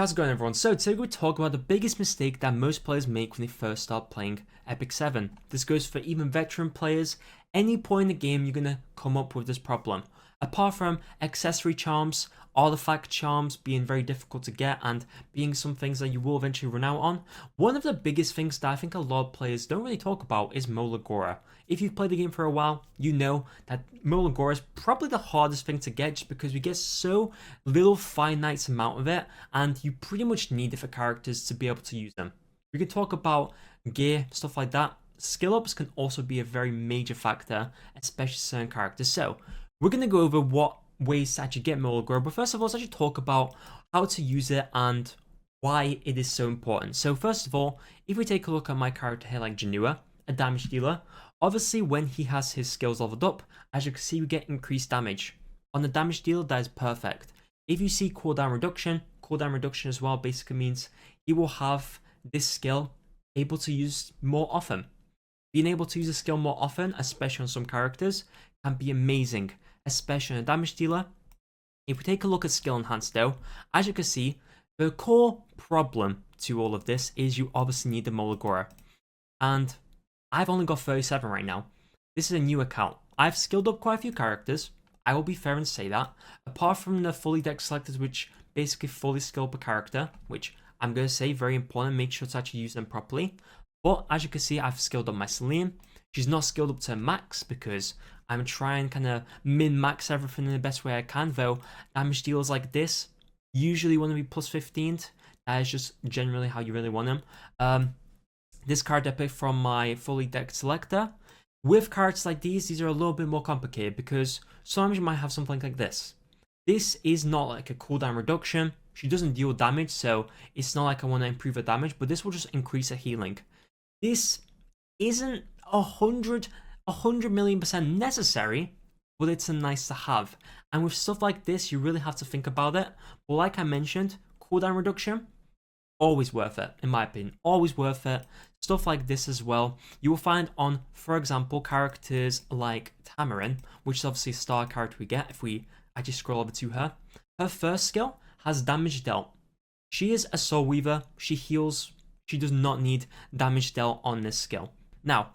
how's it going everyone? So today we're talk about the biggest mistake that most players make when they first start playing Epic 7. This goes for even veteran players. Any point in the game you're gonna come up with this problem. Apart from accessory charms, artifact charms being very difficult to get and being some things that you will eventually run out on, one of the biggest things that I think a lot of players don't really talk about is Molagora. If you've played the game for a while, you know that Molagora is probably the hardest thing to get just because we get so little finite amount of it and you pretty much need it for characters to be able to use them. We can talk about gear, stuff like that. Skill ups can also be a very major factor, especially certain characters. So we're going to go over what ways to actually get Molagora, but first of all, let's actually talk about how to use it and why it is so important. So first of all, if we take a look at my character here like Janua, a damage dealer, obviously when he has his skills leveled up, as you can see we get increased damage. On the damage dealer, that is perfect. If you see cooldown reduction as well basically means he will have this skill able to use more often. Being able to use a skill more often, especially on some characters, can be amazing, especially on a damage dealer. If we take a look at skill enhanced though, as you can see, the core problem to all of this is you obviously need the Molagora. And I've only got 37 right now. This is a new account. I've skilled up quite a few characters. I will be fair and say that. Apart from the fully deck selectors, which basically fully skill up a character, which I'm going to say very important, make sure to actually use them properly. But as you can see, I've skilled up my Celine. She's not skilled up to max because I'm trying kind of min-max everything in the best way I can, though damage deals like this usually want to be plus 15. That is just generally how you really want them. This card I picked from my fully decked selector. With cards like these are a little bit more complicated because sometimes you might have something like this. This is not like a cooldown reduction. She doesn't deal damage, so it's not like I want to improve her damage, but this will just increase her healing. This isn't 100 million% necessary, but it's a nice to have. And with stuff like this, you really have to think about it. But like I mentioned, cooldown reduction, always worth it, in my opinion. Always worth it. Stuff like this as well. You will find on, for example, characters like Tamarin, which is obviously a star character we get if we actually scroll over to her. Her first skill has damage dealt. She is a soul weaver. She heals. She does not need damage dealt on this skill. Now,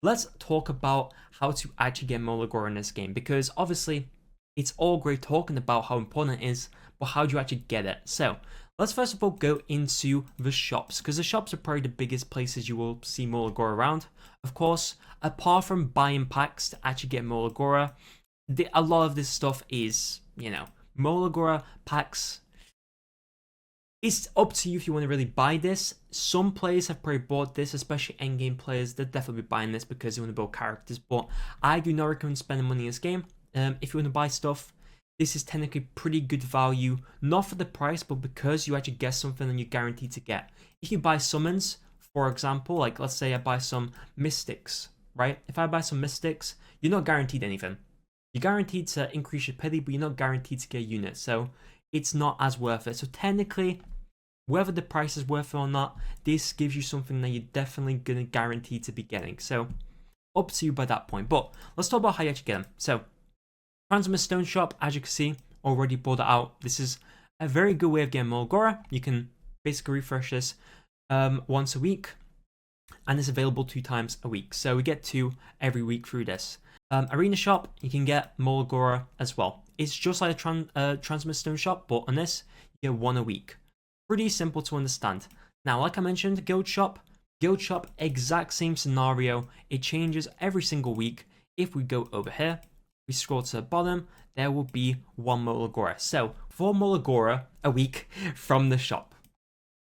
let's talk about how to actually get Molagora in this game, because obviously it's all great talking about how important it is, but how do you actually get it? So let's first of all go into the shops, because the shops are probably the biggest places you will see Molagora around. Of course, apart from buying packs to actually get Molagora, a lot of this stuff is, Molagora packs. It's up to you if you want to really buy this. Some players have probably bought this, especially endgame players. They'll definitely be buying this because they want to build characters. But I do not recommend spending money in this game. If you want to buy stuff, this is technically pretty good value. Not for the price, but because you actually get something and you're guaranteed to get. If you buy summons, for example, like let's say I buy some mystics, right? If I buy some mystics, you're not guaranteed anything. You're guaranteed to increase your pity, but you're not guaranteed to get a unit. So it's not as worth it. So technically, whether the price is worth it or not, this gives you something that you're definitely going to guarantee to be getting. So, up to you by that point. But let's talk about how you actually get them. So, Transmit Stone Shop, as you can see, already bought it out. This is a very good way of getting Molagora. You can basically refresh this once a week, and it's available 2 times a week. So, we get 2 every week through this. Arena Shop, you can get Molagora as well. It's just like a Transmit Stone Shop, but on this, you get 1 a week. Pretty simple to understand. Now, like I mentioned, Guild Shop, exact same scenario. It changes every single week. If we go over here, we scroll to the bottom, there will be 1 Molagora. So, 4 Molagora a week from the shop.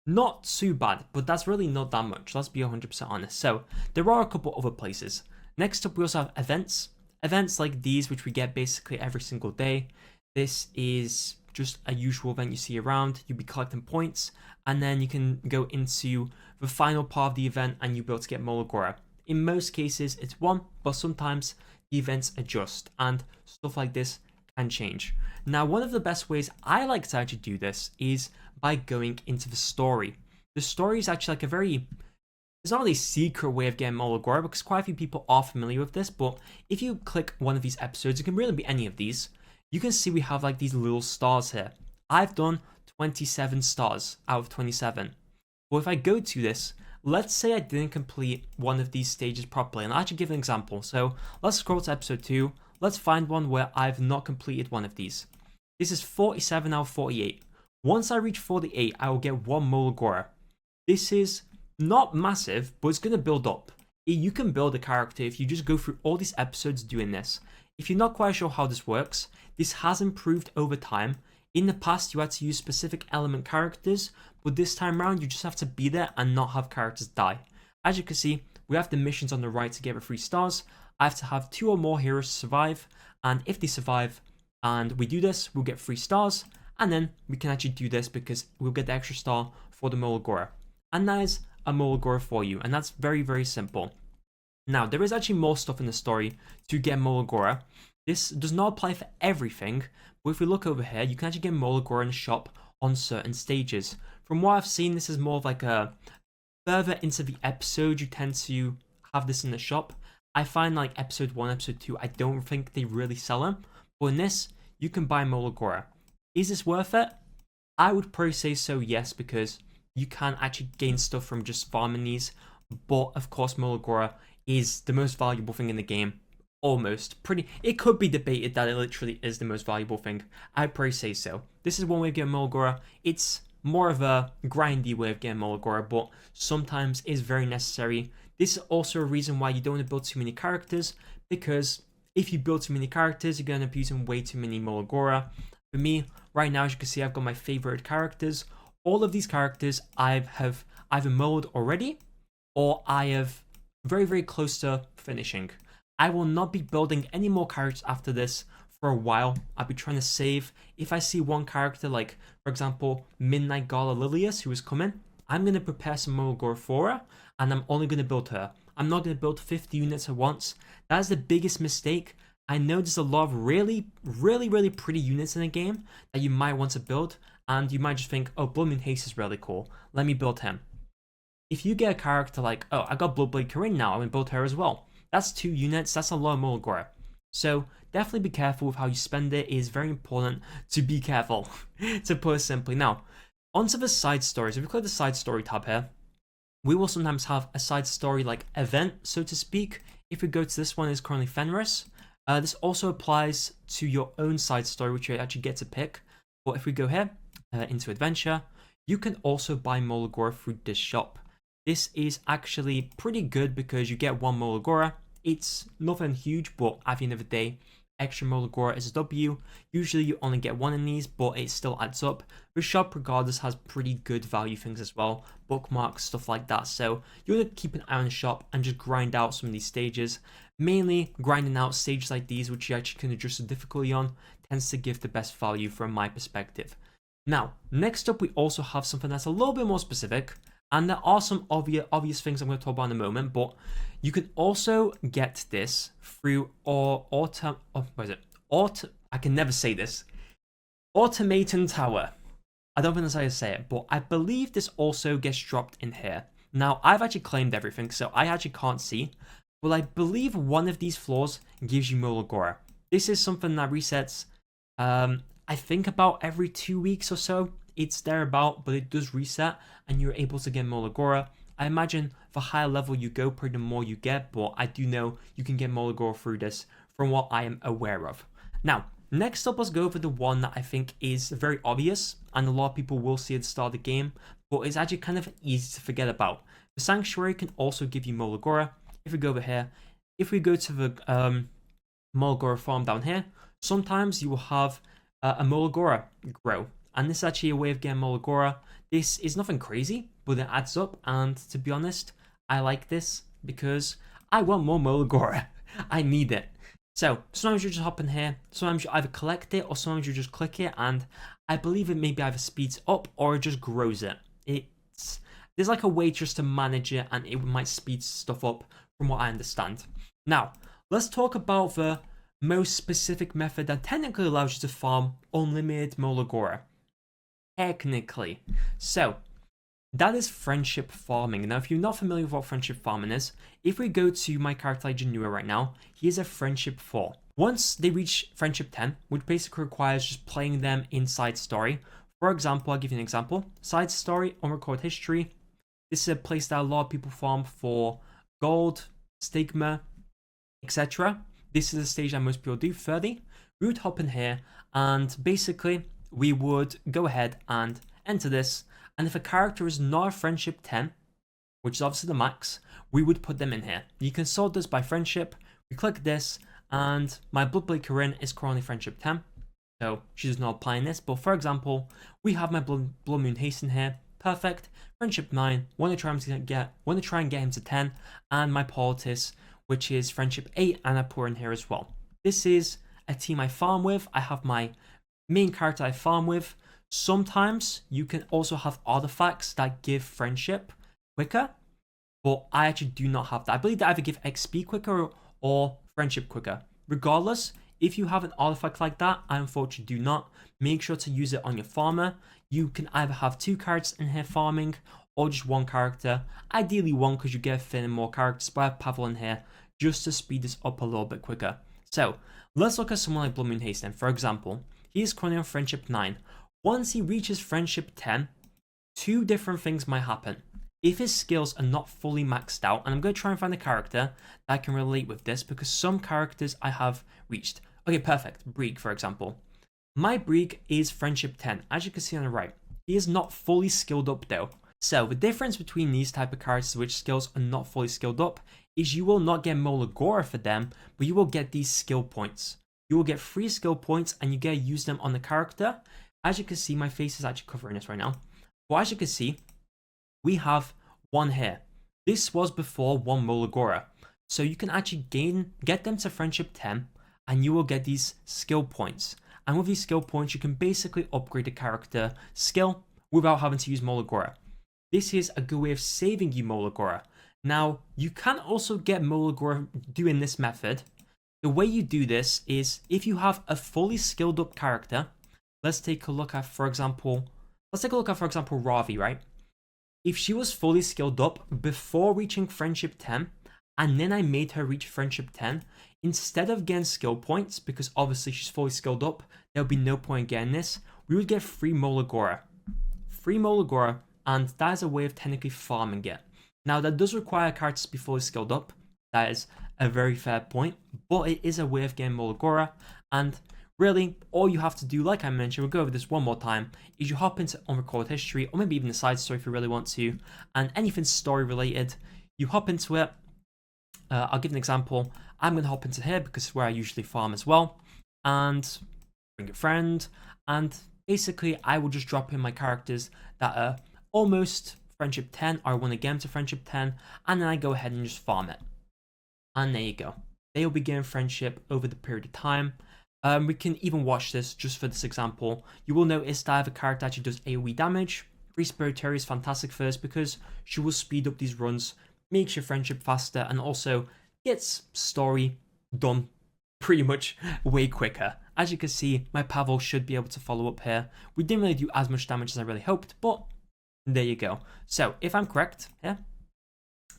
Not too bad, but that's really not that much. Let's be 100% honest. So, there are a couple other places. Next up, we also have events. Events like these, which we get basically every single day. This is just a usual event you see around. You'll be collecting points, and then you can go into the final part of the event and you'll be able to get Molagora. In most cases, it's 1, but sometimes the events adjust and stuff like this can change. Now, one of the best ways I like to actually do this is by going into the story. The story is actually like it's not really a secret way of getting Molagora because quite a few people are familiar with this, but if you click one of these episodes, it can really be any of these. You can see we have like these little stars here. I've done 27 stars out of 27. Well, if I go to this, let's say I didn't complete one of these stages properly, and I'll actually give an example. So let's scroll to episode 2. Let's find one where I've not completed one of these. This is 47 out of 48. Once I reach 48, I will get one Molagora. This is not massive, but it's going to build up. You can build a character if you just go through all these episodes doing this. If you're not quite sure how this works, this has improved over time. In the past, you had to use specific element characters, but this time around, you just have to be there and not have characters die. As you can see, we have the missions on the right to get the 3 stars. I have to have 2 or more heroes survive, and if they survive and we do this, we'll get 3 stars, and then we can actually do this because we'll get the extra star for the Molagora. And that is a Molagora for you, and that's very, very simple. Now, there is actually more stuff in the story to get Molagora. This does not apply for everything, but if we look over here, you can actually get Molagora in the shop on certain stages. From what I've seen, this is more of like a further into the episode, you tend to have this in the shop. I find like episode 1, episode 2, I don't think they really sell them, but in this, you can buy Molagora. Is this worth it? I would probably say so, yes, because you can actually gain stuff from just farming these, but of course Molagora is the most valuable thing in the game. Almost. It could be debated that it literally is the most valuable thing. I'd probably say so. This is one way of getting Molagora. It's more of a grindy way of getting Molagora, but sometimes is very necessary. This is also a reason why you don't want to build too many characters, because if you build too many characters, you're going to be using way too many Molagora. For me, right now, as you can see, I've got my favorite characters. All of these characters I have either mowed already, or I have very, very close to finishing. I will not be building any more characters after this for a while. I'll be trying to save. If I see one character, like, for example, Midnight Gala Lilius, who is coming, I'm going to prepare some Molagora for her, and I'm only going to build her. I'm not going to build 50 units at once. That is the biggest mistake. I know there's a lot of really, really, really pretty units in the game that you might want to build, and you might just think, oh, Blooming Haste is really cool. Let me build him. If you get a character like, oh, I got Bloodblade Corinne now, I'm going to build her as well. That's 2 units, that's a lot of Molagora. So definitely be careful with how you spend it. It is very important to be careful, to put it simply. Now, onto the side stories. If we click the side story tab here, we will sometimes have a side story like event, so to speak. If we go to this one, it's currently Fenris. This also applies to your own side story, which you actually get to pick. But if we go here, into adventure, you can also buy Molagora through this shop. This is actually pretty good because you get 1 Molagora. It's nothing huge, but at the end of the day, extra Molagora is a W. Usually you only get 1 in these, but it still adds up. The shop regardless has pretty good value things as well, bookmarks, stuff like that. So you want to keep an eye on the shop and just grind out some of these stages. Mainly grinding out stages like these, which you actually can adjust the difficulty on, tends to give the best value from my perspective. Now, next up we also have something that's a little bit more specific. And there are some obvious things I'm going to talk about in a moment, but you can also get this through I can never say this. Automaton Tower. I don't think that's how you say it, but I believe this also gets dropped in here. Now, I've actually claimed everything, so I actually can't see. But I believe one of these floors gives you Molagora. This is something that resets, I think about every 2 weeks or so. It's thereabout, but it does reset, and you're able to get Molagora. I imagine the higher level you go, probably the more you get, but I do know you can get Molagora through this from what I am aware of. Now, next up, let's go over the one that I think is very obvious, and a lot of people will see at the start of the game, but it's actually kind of easy to forget about. The Sanctuary can also give you Molagora. If we go over here, if we go to the Molagora farm down here, sometimes you will have a Molagora grow. And this is actually a way of getting Molagora. This is nothing crazy, but it adds up. And to be honest, I like this because I want more Molagora. I need it. So sometimes you just hop in here. Sometimes you either collect it or sometimes you just click it. And I believe it maybe either speeds up or it just grows it. There's like a way just to manage it and it might speed stuff up from what I understand. Now, let's talk about the most specific method that technically allows you to farm unlimited Molagora. Technically. So, that is friendship farming. Now, if you're not familiar with what friendship farming is, if we go to my character like Janua right now, he is a friendship 4. Once they reach friendship 10, which basically requires just playing them inside story For example, I'll give you an example. Side story, unrecorded history. This is a place that a lot of people farm for gold, stigma, etc. This is a stage that most people do. 30. We would hop in here and basically we would go ahead and enter this. And if a character is not a friendship 10, which is obviously the max, we would put them in here. You can sort this by friendship. We click this and my Bloodblade Corinne is currently friendship 10. So she does not apply in this. But for example, we have my Blood Moon Haste in here. Perfect. Friendship 9. Want to try and get him to 10. And my Politis, which is friendship 8, and I put in here as well. This is a team I farm with. I have my main character I farm with. Sometimes you can also have artifacts that give friendship quicker, but I actually do not have that. I believe they either give XP quicker or friendship quicker. Regardless, if you have an artifact like that, I unfortunately do not. Make sure to use it on your farmer. You can either have 2 characters in here farming or just 1 character. Ideally 1 because you get a fit in more characters, but I have Pavel in here just to speed this up a little bit quicker. So let's look at someone like Blood Moon Haste then. For example, he is currently on friendship 9. Once he reaches friendship 10, 2 different things might happen. If his skills are not fully maxed out, and I'm going to try and find a character that can relate with this because some characters I have reached. Okay, perfect. Brieg, for example. My Brieg is friendship 10, as you can see on the right. He is not fully skilled up though. So the difference between these type of characters which skills are not fully skilled up is you will not get Molagora for them, but you will get these skill points. You will get 3 skill points and you get to use them on the character. As you can see, my face is actually covering this right now. But as you can see, we have 1 here. This was before 1 Molagora. So you can actually get them to friendship 10 and you will get these skill points. And with these skill points, you can basically upgrade the character skill without having to use Molagora. This is a good way of saving you Molagora. Now, you can also get Molagora doing this method. The way you do this is if you have a fully skilled up character. Let's take a look at, for example, Ravi, right? If she was fully skilled up before reaching friendship 10, and then I made her reach friendship 10, instead of getting skill points, because obviously she's fully skilled up, there would be no point in getting this, we would get free Molagora. Free Molagora, and that is a way of technically farming it. Now, that does require characters to be fully skilled up. That is a very fair point, but it is a way of getting Molagora, and really, all you have to do, like I mentioned, we'll go over this one more time, is you hop into unrecorded history, or maybe even the side story if you really want to, and anything story related, you hop into it. I'll give an example. I'm going to hop into here because it's where I usually farm as well, and bring a friend, and basically I will just drop in my characters that are almost friendship 10, or I want to get them to friendship 10, and then I go ahead and just farm it. And there you go. They will be getting friendship over the period of time. We can even watch this just for this example. You will notice that I have a character that actually does AoE damage. Free Spiritary is fantastic for this because she will speed up these runs, makes your friendship faster, and also gets story done pretty much way quicker. As you can see, my Pavel should be able to follow up here. We didn't really do as much damage as I really hoped, but there you go. So if I'm correct here,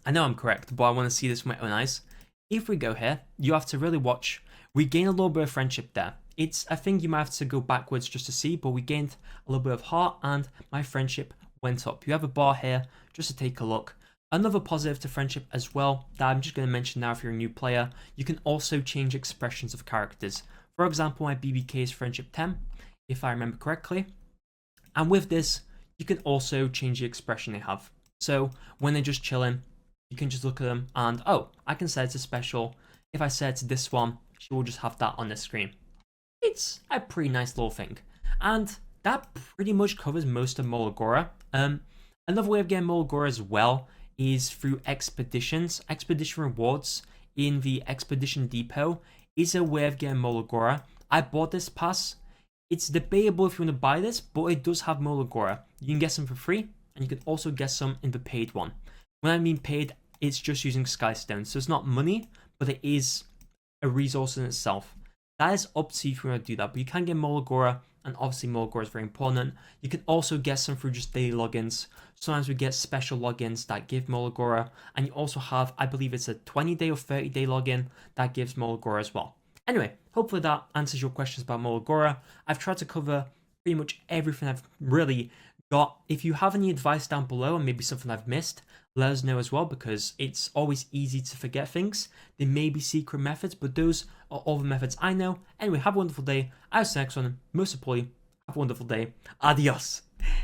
I know I'm correct, but I want to see this with my own eyes. If we go here, you have to really watch. We gain a little bit of friendship there. It's a thing you might have to go backwards just to see, but we gained a little bit of heart and my friendship went up. You have a bar here just to take a look. Another positive to friendship as well that I'm just going to mention now if you're a new player, you can also change expressions of characters. For example, my BBK is friendship 10, if I remember correctly. And with this, you can also change the expression they have. So when they're just chilling, you can just look at them and, oh, I can set it to special. If I set it to this one, she will just have that on the screen. It's a pretty nice little thing. And that pretty much covers most of Molagora. Another way of getting Molagora as well is through expeditions. Expedition rewards in the Expedition Depot is a way of getting Molagora. I bought this pass. It's debatable if you want to buy this, but it does have Molagora. You can get some for free, and you can also get some in the paid one. When I mean paid, it's just using Skystone. So it's not money, but it is a resource in itself. That is up to you if you want to do that, but you can get Molagora, and obviously Molagora is very important. You can also get some through just daily logins. Sometimes we get special logins that give Molagora, and you also have, I believe it's a 20-day or 30-day login that gives Molagora as well. Anyway, hopefully that answers your questions about Molagora. I've tried to cover pretty much everything I've really got. If you have any advice down below and maybe something I've missed, let us know as well, because it's always easy to forget things. There may be secret methods, but those are all the methods I know. Anyway, have a wonderful day. I'll see you next one. Most importantly, have a wonderful day. Adios.